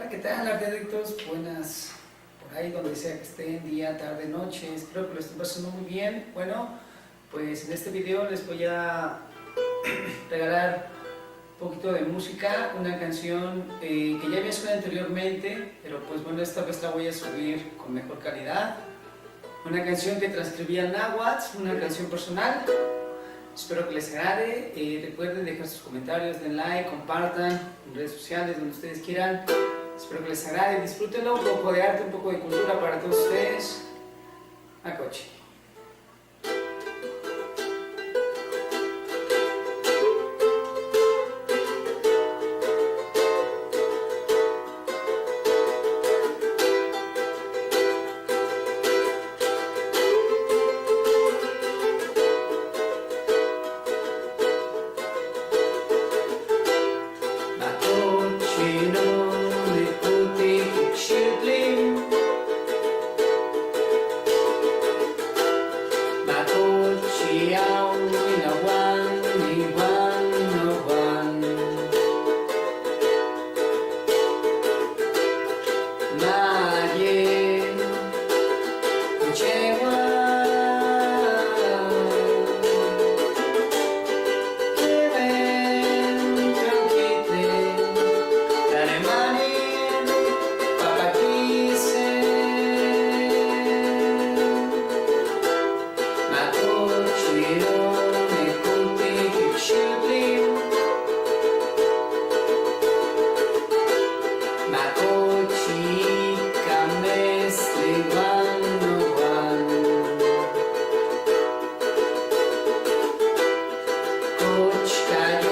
Hola, ¿qué tal, arquitectos? Buenas, por ahí donde sea que estén, día, tarde, noche. Espero que lo estén pasando muy bien. Bueno, pues en este video les voy a regalar un poquito de música, una canción que ya había subido anteriormente, pero pues bueno, esta vez la voy a subir con mejor calidad. Una canción que transcribí en náhuatl, una canción personal. Espero que les agrade. Recuerden dejar sus comentarios, den like, compartan en redes sociales, donde ustedes quieran. Espero que les agrade, disfrútenlo, un poco de arte, un poco de cultura para todos ustedes. A coche. Coach